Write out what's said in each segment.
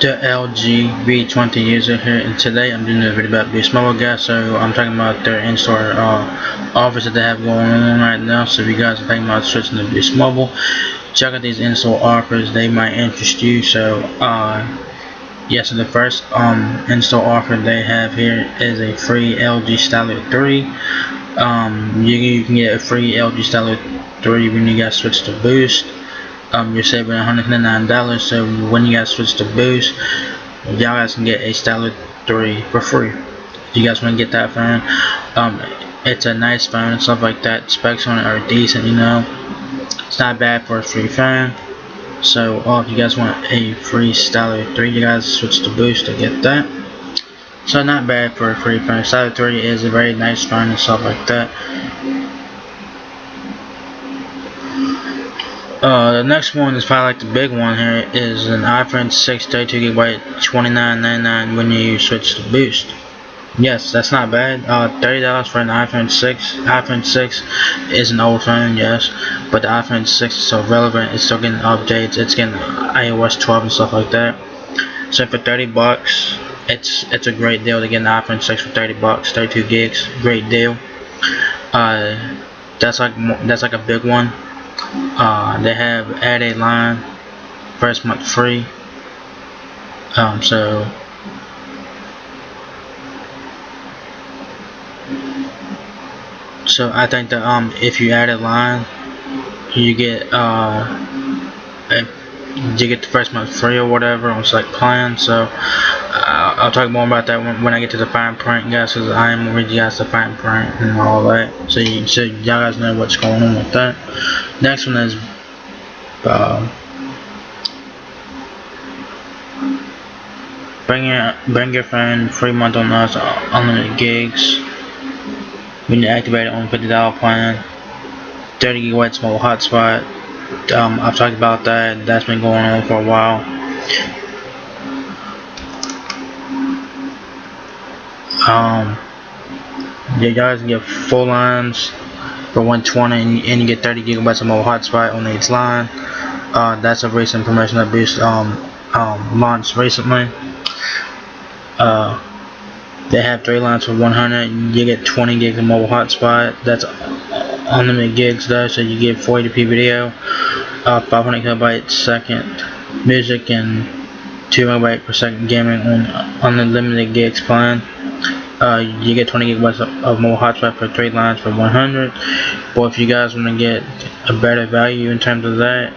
The LG V20 user here, and today I'm doing a video about Boost Mobile, guys. So I'm talking about their in-store offers that they have going on right now. So if you guys are thinking about switching to Boost Mobile, check out these in-store offers. They might interest you. So yeah, so the first in-store offer they have here is a free LG Stylo 3. You can get a free LG Stylo 3 when you guys switch to Boost. You're saving $199, so when you guys switch to Boost, y'all guys can get a Stylo 3 for free. If you guys want to get that phone, it's a nice phone and stuff like that. Specs on it are decent, you know. It's not bad for a free phone. So if you guys want a free Stylo 3, you guys switch to Boost to get that. So not bad for a free phone. Stylo 3 is a very nice phone and stuff like that. The next one is probably like the big one here, is an iPhone 6 32GB $29.99 when you switch to Boost. Yes, that's not bad. $30 for an iPhone 6. iPhone 6 is an old phone, yes, but the iPhone 6 is still relevant. It's still getting updates. It's getting iOS 12 and stuff like that. So for $30, it's a great deal to get an iPhone 6 for $30, 32 gigs. Great deal. That's like a big one. They have add a line, first month free. So I think that if you add a line, you get the first month free or whatever on select plan. So I'll talk more about that when I get to the fine print, guys, because I am reading you guys the fine print and all that, so y'all guys know what's going on with that. Next one is bring your phone, free month on us, unlimited gigs when you activate it on a $50 plan, 30 GB mobile hotspot. I've talked about that. That's been going on for a while. You guys can get full lines for $120, and you get 30 GB of mobile hotspot on each line. That's a recent promotion that Boost launched recently. They have 3 lines for $100. You get 20 gigs of mobile hotspot. That's unlimited gigs though, so you get 40p video, 500 kilobytes second music, and 2 MB per second gaming on unlimited gigs plan. You get 20 gigabytes of mobile hotspot for 3 lines for $100. But if you guys want to get a better value in terms of that,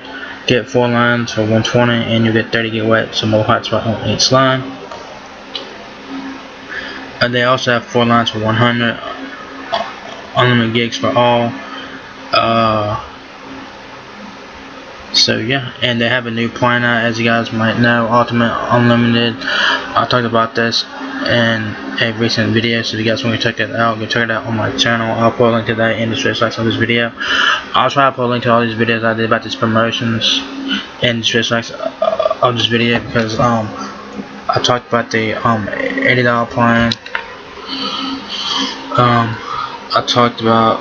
get 4 lines for $120, and you get 30 gigabytes of mobile hotspot on each line. They also have 4 lines for $100, unlimited gigs for all. So yeah, and they have a new plan out, as you guys might know, Ultimate Unlimited. I talked about this in a recent video, so if you guys want to check that out, go check it out on my channel. I'll put a link to that in the description of this video. I'll try to put a link to all these videos I did about these promotions in the description of this video, because I talked about the $80 plan. I talked about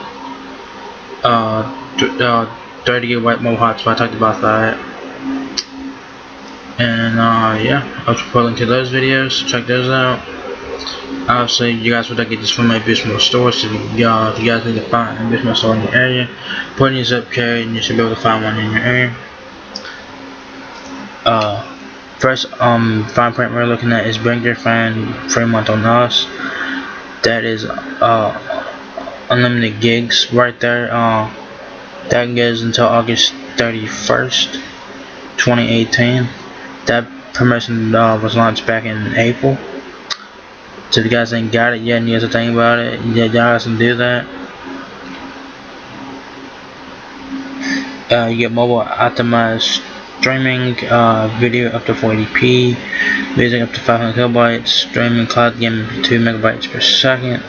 30 GB mobile hotspot. I talked about that, and yeah, I'll put a link to those videos, so check those out. Obviously, you guys would get this from my Boost Mobile store, so if you guys need to find a Boost Mobile store in your area, put in your zip code and you should be able to find one in your area. First fine print we're looking at is bring your phone, free month on us. That is unlimited gigs right there. That goes until August 31st, 2018. That promotion was launched back in April. So if you guys ain't got it yet and you guys are thinking about it, yeah, y'all guys can do that. You get mobile optimized streaming, video up to 480p, music up to 500 kilobytes, streaming cloud gaming 2 megabytes per second,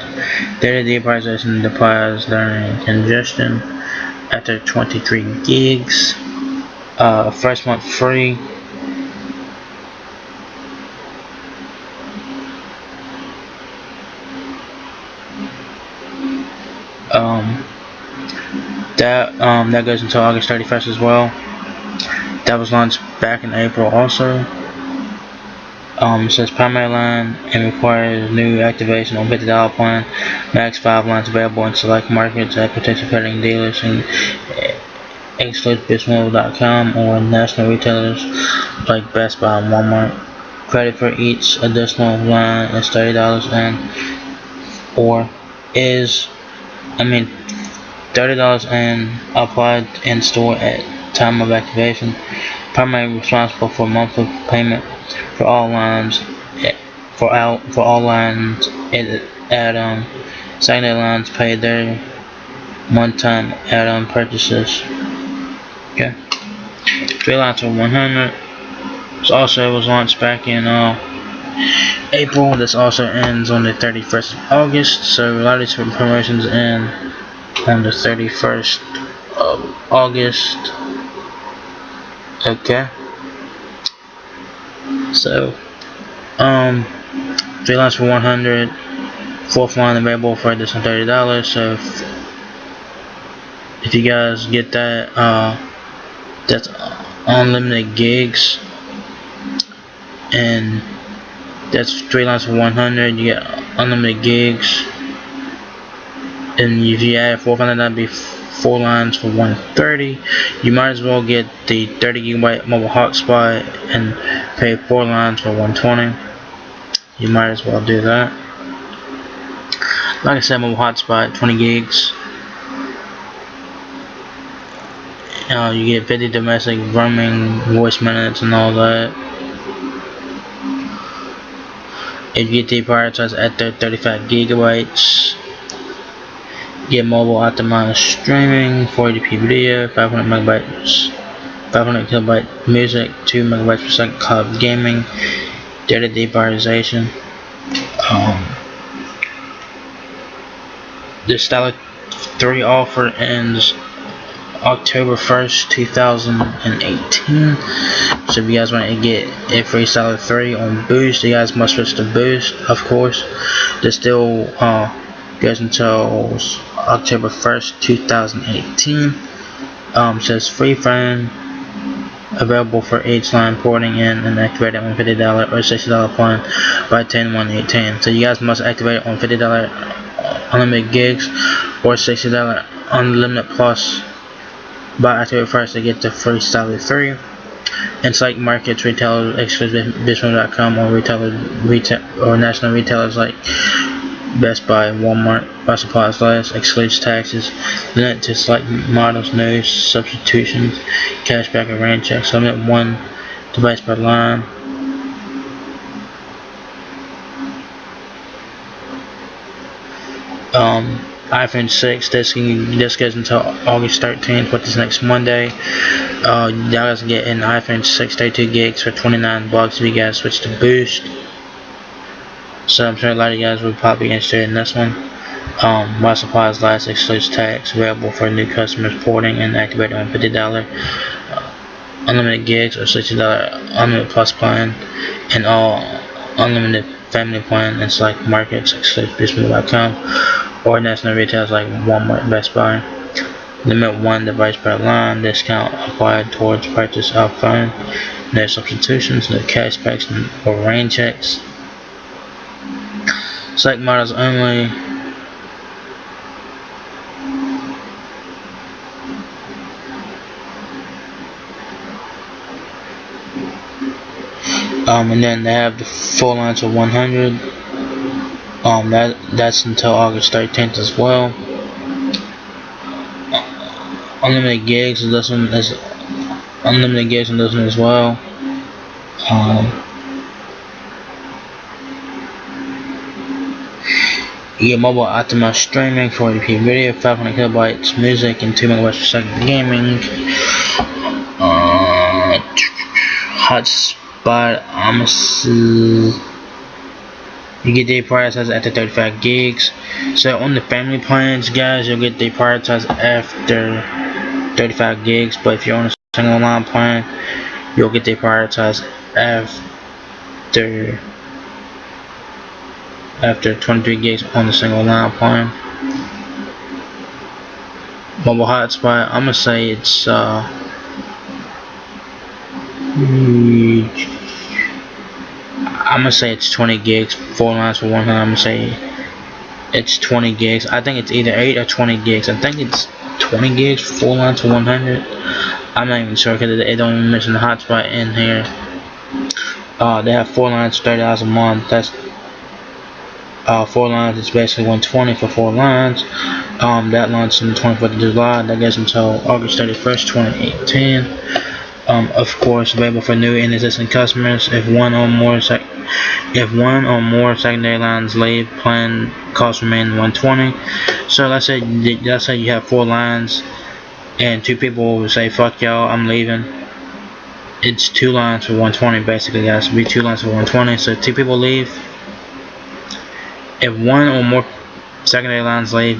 data deprioritization applies during congestion after 23 gigs, first month free. That goes until August 31st as well. That was launched back in April also. It says primary line and requires new activation on $50 plan. Max 5 lines available in select markets at participating dealers and excludes BizMobile.com or national retailers like Best Buy and Walmart. Credit for each additional line is $30 and $30 and applied in store at time of activation. Primary responsible for monthly payment for all lines for all lines add-on. Secondary lines pay their one-time add-on purchases. Okay. 3 lines are 100. This also was launched back in April. This also ends on the 31st of August. So a lot of these promotions end on the 31st of August. Okay. So 3 lines for 100. 4th line available for additional $30. So if you guys get that, that's unlimited gigs, and that's 3 lines for 100. You get unlimited gigs, and if you add 4th line, that'd be 4 lines for 130. You might as well get the 30 gigabyte mobile hotspot and pay 4 lines for 120. You might as well do that. Like I said, mobile hotspot 20 gigs. You get 50 domestic roaming, voice minutes, and all that. If you get deprioritized at 35 gigabytes, get mobile optimized streaming, 480p video, 500 megabytes, 500 kilobyte music, 2 megabytes per second cloud gaming, data deprioritization. The Stylo 3 offer ends October 1st, 2018. So if you guys want to get a free Stylo 3 on Boost, you guys must switch to Boost, of course. This still goes until October 1st, 2018. Says free phone available for each line porting in and activated on $50 or $60 plan by 10/1/18. So you guys must activate it on $50 unlimited gigs or $60 unlimited plus by October 1st to get the free Stylo 3. And select markets, retailers, exclusive BizMobile.com or national retailers like Best Buy and Walmart. By supplies list, excludes taxes, limit to select models, no substitutions, cashback or rain checks, limit 1 device per line. iPhone 6, this goes until August 13th, which is next Monday. You guys get an iPhone 6 32 gigs for $29 if you guys switch to Boost. So I'm sure a lot of you guys would probably be interested in this one. While supplies last, excludes tax, available for new customers porting and activated on $50 unlimited gigs or $60 unlimited plus plan, and all unlimited family plan and select markets, excludes BizMobile.com or national retailers like Walmart and Best Buy. Limit 1 device per line. Discount applied towards purchase of phone. No substitutions, no cashbacks or rain checks. Select models only. And then they have the 4 lines of 100. That's until August 13th as well. Unlimited gigs. This one is unlimited gigs on this one as well. You get mobile optimized streaming, 480p video, 500 kilobytes music, and 2 megabytes per second gaming. Hotspot. You get deprioritized after 35 gigs. So on the family plans, guys, you'll get deprioritized after 35 gigs. But if you're on a single line plan, you'll get deprioritized after 23 gigs on the single line plan. Mobile hotspot, I'm gonna say it's I'm gonna say it's 20 gigs, 4 lines for 100. I'm gonna say it's 20 gigs. I think it's either 8 or 20 gigs. I think it's 20 gigs, 4 lines for 100. I'm not even sure because they don't even mention the hotspot in here. They have 4 lines, $30 a month. That's 4 lines is basically 120 for 4 lines. That launched on the 24th of July. That goes until August 31st, 2018. Of course, available for new and existing customers. If one or more secondary lines leave, plan costs remain 120. So let's say you have 4 lines, and 2 people will say, "Fuck y'all, I'm leaving." It's 2 lines for 120, basically, guys. It'll be 2 lines for 120. So 2 people leave. If one or more secondary lines leave,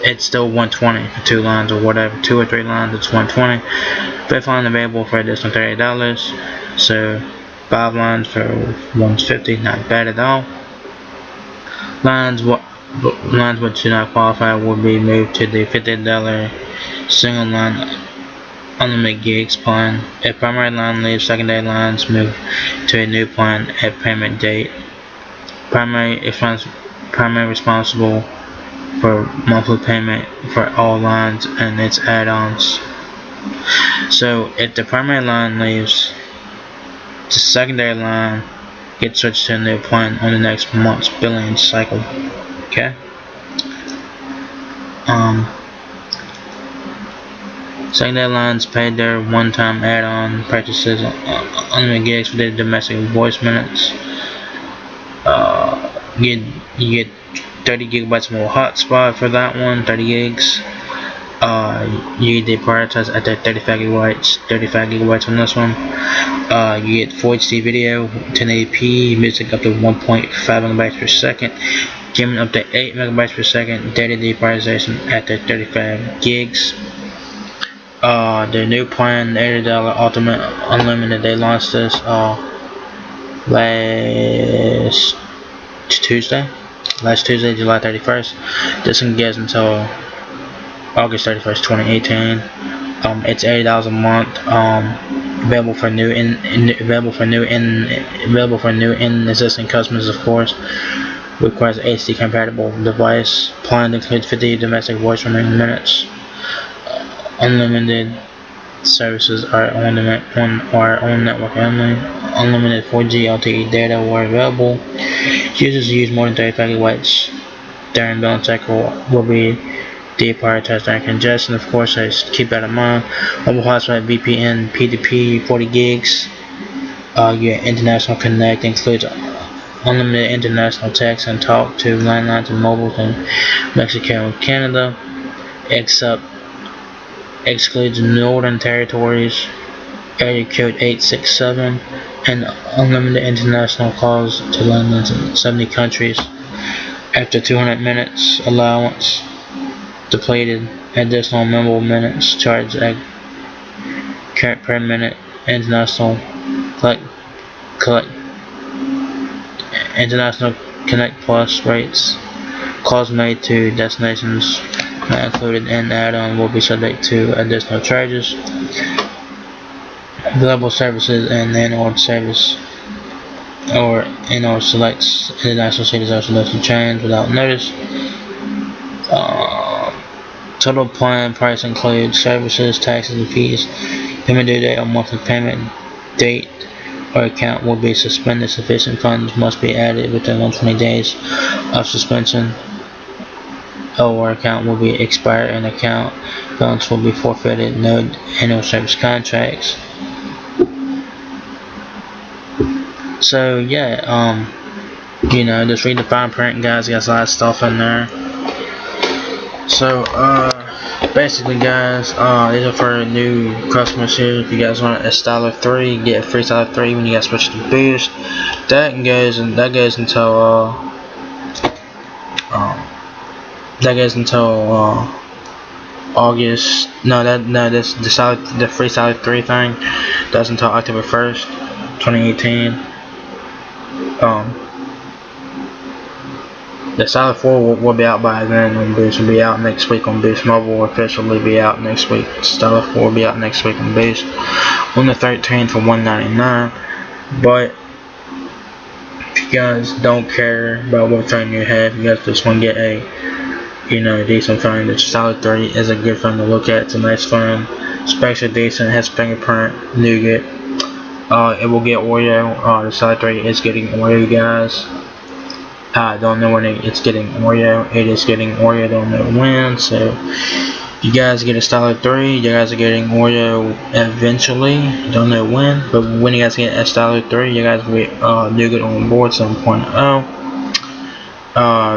it's still 120 for 2 lines or whatever. 2 or 3 lines, it's 120. 5th line available for additional $30. So 5 lines for $150, not bad at all. Lines which do not qualify will be moved to the $50 single line unlimited gigs plan. If primary line leaves, secondary lines move to a new plan at payment date. Primary responsible for monthly payment for all lines and its add-ons. So if the primary line leaves, the secondary line gets switched to a new plan on the next month's billing cycle. Okay. Secondary lines paid their one-time add-on purchases unlimited gigs for their domestic voice minutes. You get 30 gigabytes more hotspot for that one, 30 gigs. You get Deprioritization at that 35 gigabytes on this one. You get Full HD video, 1080p, music up to 1.5 megabytes per second, gaming up to 8 megabytes per second, data deprioritization at the 35 gigs. The new plan, $80 Ultimate Unlimited, they launched this last Tuesday, July 31st. This one gets until August 31st, 2018. It's $80 a month. Available for new and existing customers, of course. Requires an HD compatible device. Plan includes 50 domestic voice remaining minutes. Unlimited services are on our own network only. Unlimited 4G LTE data were available. Users who use more than 35 gigabytes during billing cycle will be deprioritized during congestion. Of course, I keep that in mind. Mobile hotspot VPN P2P 40 gigs. Your international connect includes unlimited international text and talk to landlines and mobiles in Mexico and Canada, excludes Northern Territories, area code 867, and unlimited international calls to landlines in 70 countries. After 200 minutes allowance depleted, additional mobile minutes charged at current per minute. International Connect Plus rates. Calls made to destinations not included in add-on will be subject to additional charges. Global services and in-order service or in-order selects international cities are selected change without notice. Total plan price includes services, taxes, and fees. Payment due date or monthly payment date or account will be suspended. Sufficient funds must be added within 120 days of suspension, or account will be expired and account balance will be forfeited. No annual service contracts. So yeah, just read the fine print, guys. Got a lot of stuff in there. So basically, guys, these are for new customers here. If you guys want a Stylo 3, get a free Stylo 3 when you guys switch to Boost. That goes until August. This the free Stylo 3 thing. That's until October 1st, 2018. The Stylo 4 will be out by then on Boost. Will be out next week on Boost. Mobile will officially be out next week. Stylo 4 will be out next week on Boost on the 13th for $199. But you guys don't care about what phone you have, you guys just want to get a decent phone, the Stylo 3 is a good phone to look at. It's a nice phone, specs are decent, has fingerprint, nougat. It will get Oreo. The Stylo 3 is getting Oreo, guys. I don't know when it's getting Oreo. It is getting Oreo, don't know when. So you guys get a Stylo 3, you guys are getting Oreo eventually. Don't know when, but when you guys get a Stylo 3, you guys will get nougat on board 7.0.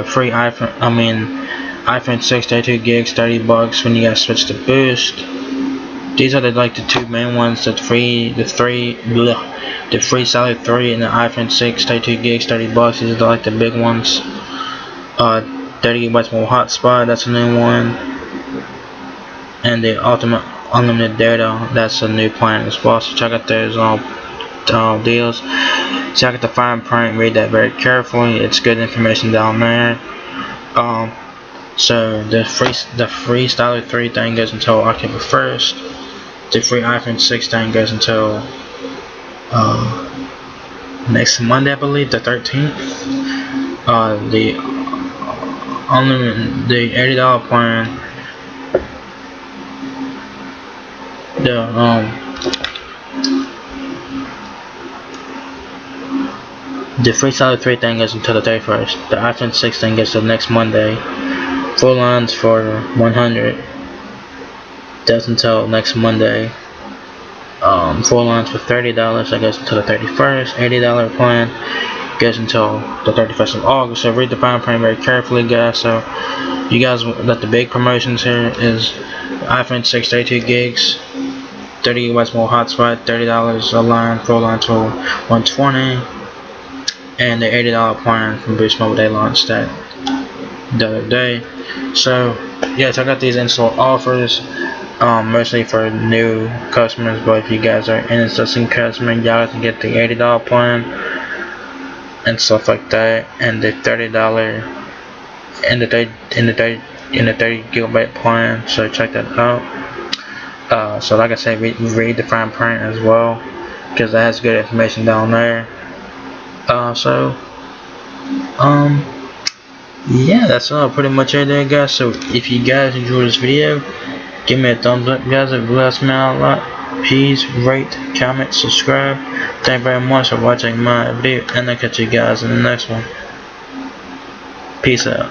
Free iPhone 6, 32 gigs, $30 when you guys switch to Boost. These are the two main ones: the free Stylo 3 and the iPhone 6, 32 gigs, $30. These are the big ones. 30 gigabytes more hotspot, that's a new one, and the ultimate unlimited data, that's a new plan as well. So check out those deals. Check out the fine print, read that very carefully. It's good information down there. So the free Stylo 3 thing goes until October 1st. The free iPhone 6 thing goes until next Monday, I believe, the 13th. The unlimited, the $80 plan, the free Stylo 3 thing goes until the 31st. The iPhone 6 thing goes till next Monday. Full lines for $100. That's until next Monday. Full lines for $30. That goes until the 31st. $80 plan goes until the 31st of August. So read the fine print very carefully, guys. So you guys, that the big promotions here is iPhone 6, 32 gigs, 30 gigabytes more hotspot, $30 a line, full line to $120, and the $80 plan from Boost Mobile. They launched that the other day. So yeah, check out these in-store offers. Mostly for new customers, but if you guys are an existing customer, y'all can get the $80 plan and stuff like that, and the $30 and the 30 gigabyte plan. So check that out. So like I said, read the fine print as well, because that has good information down there. Yeah, that's all pretty much it there, guys. So if you guys enjoyed this video, give me a thumbs up, guys. It really helps me out a lot. Please rate, comment, subscribe. Thank you very much for watching my video, and I'll catch you guys in the next one. Peace out.